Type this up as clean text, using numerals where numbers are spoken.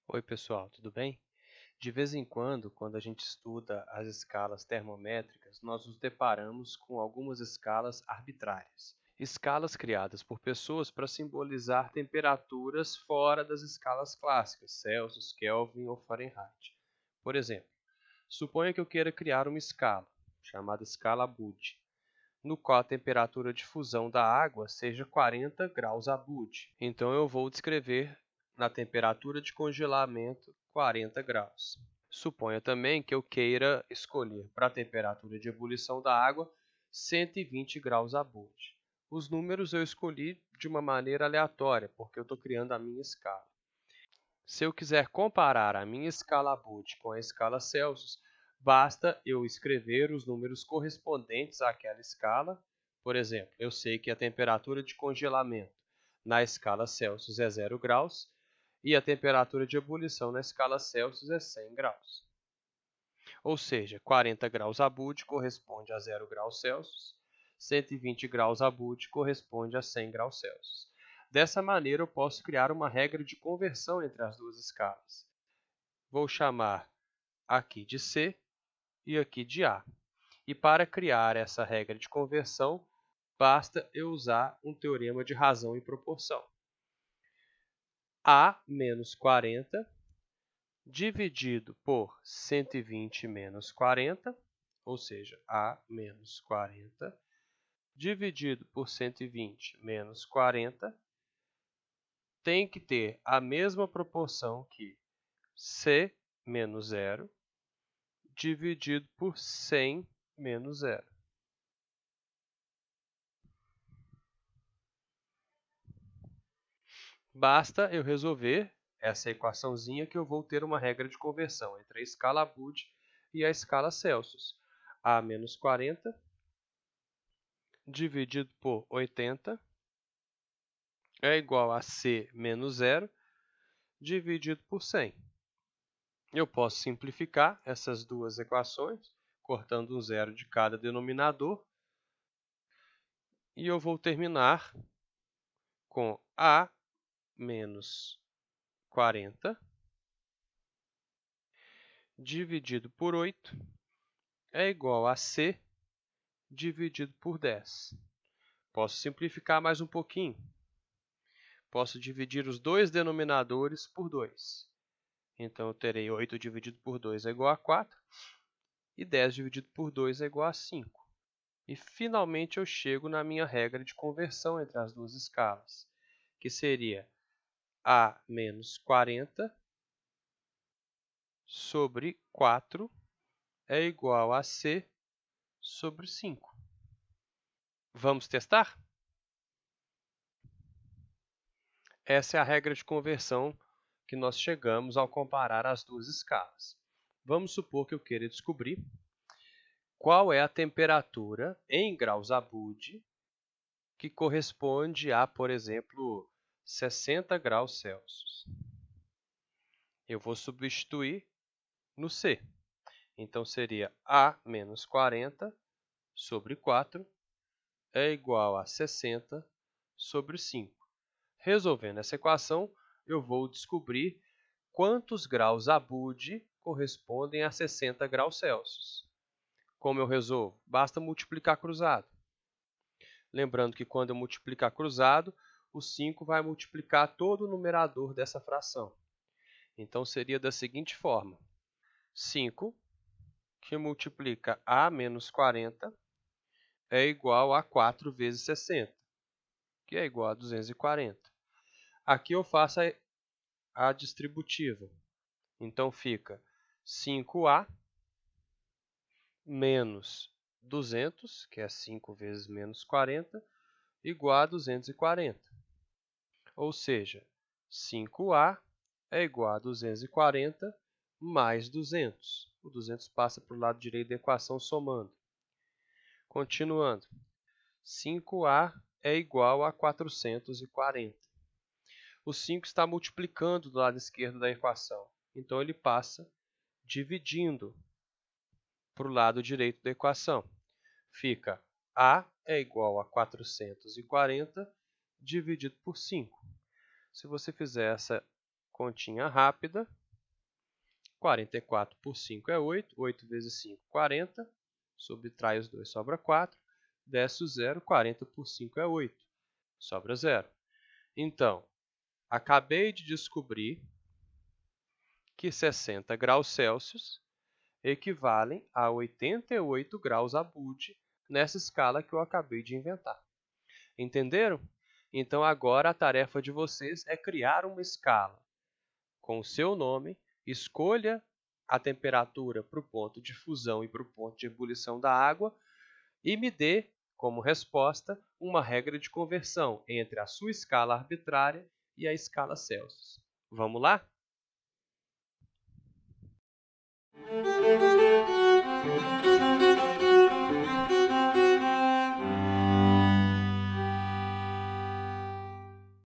Oi, pessoal, tudo bem? De vez em quando a gente estuda as escalas termométricas, nós nos deparamos com algumas escalas arbitrárias. Escalas criadas por pessoas para simbolizar temperaturas fora das escalas clássicas, Celsius, Kelvin ou Fahrenheit. Por exemplo, suponha que eu queira criar uma escala, chamada escala Abud, no qual a temperatura de fusão da água seja 40 graus Abud. Então eu vou descrever na temperatura de congelamento 40 graus. Suponha também que eu queira escolher para a temperatura de ebulição da água 120 graus Abud. Os números eu escolhi de uma maneira aleatória, porque eu estou criando a minha escala. Se eu quiser comparar a minha escala Abud com a escala Celsius, basta eu escrever os números correspondentes àquela escala. Por exemplo, eu sei que a temperatura de congelamento na escala Celsius é 0 graus e a temperatura de ebulição na escala Celsius é 100 graus. Ou seja, 40 graus Abud corresponde a 0 graus Celsius, 120 graus Abud corresponde a 100 graus Celsius. Dessa maneira, eu posso criar uma regra de conversão entre as duas escalas. Vou chamar aqui de C e aqui de A. E para criar essa regra de conversão, basta eu usar um teorema de razão e proporção. A menos 40 dividido por 120 menos 40, ou seja, A menos 40, dividido por 120 menos 40, tem que ter a mesma proporção que C menos 0, dividido por 100 menos 0. Basta eu resolver essa equaçãozinha que eu vou ter uma regra de conversão entre a escala Abud e a escala Celsius. A menos 40 dividido por 80 é igual a C menos 0 dividido por 100. Eu posso simplificar essas duas equações, cortando um zero de cada denominador, e eu vou terminar com A menos 40 dividido por 8 é igual a C dividido por 10. Posso simplificar mais um pouquinho. Posso dividir os dois denominadores por 2. Então, eu terei 8 dividido por 2 é igual a 4, e 10 dividido por 2 é igual a 5. E, finalmente, eu chego na minha regra de conversão entre as duas escalas, que seria A menos 40 sobre 4 é igual a C sobre 5. Vamos testar? Essa é a regra de conversão que nós chegamos ao comparar as duas escalas. Vamos supor que eu queira descobrir qual é a temperatura em graus Abud que corresponde a, por exemplo, 60 graus Celsius. Eu vou substituir no C. Então, seria A menos 40 sobre 4 é igual a 60 sobre 5. Resolvendo essa equação, eu vou descobrir quantos graus Abud correspondem a 60 graus Celsius. Como eu resolvo? Basta multiplicar cruzado. Lembrando que quando eu multiplicar cruzado, o 5 vai multiplicar todo o numerador dessa fração. Então, seria da seguinte forma. 5, que multiplica A menos 40, é igual a 4 vezes 60, que é igual a 240. Aqui eu faço a distributiva. Então, fica 5A menos 200, que é 5 vezes menos 40, igual a 240. Ou seja, 5A é igual a 240 mais 200. O 200 passa para o lado direito da equação somando. Continuando, 5A é igual a 440. O 5 está multiplicando do lado esquerdo da equação, então ele passa dividindo para o lado direito da equação. Fica A é igual a 440 dividido por 5. Se você fizer essa continha rápida, 44 por 5 é 8, 8 vezes 5, 40, subtrai os 2, sobra 4, desce o 0, 40 por 5 é 8, sobra 0. Então, acabei de descobrir que 60 graus Celsius equivalem a 88 graus Abud nessa escala que eu acabei de inventar. Entenderam? Então, agora a tarefa de vocês é criar uma escala com o seu nome, escolha a temperatura para o ponto de fusão e para o ponto de ebulição da água e me dê, como resposta, uma regra de conversão entre a sua escala arbitrária e a escala Celsius. Vamos lá?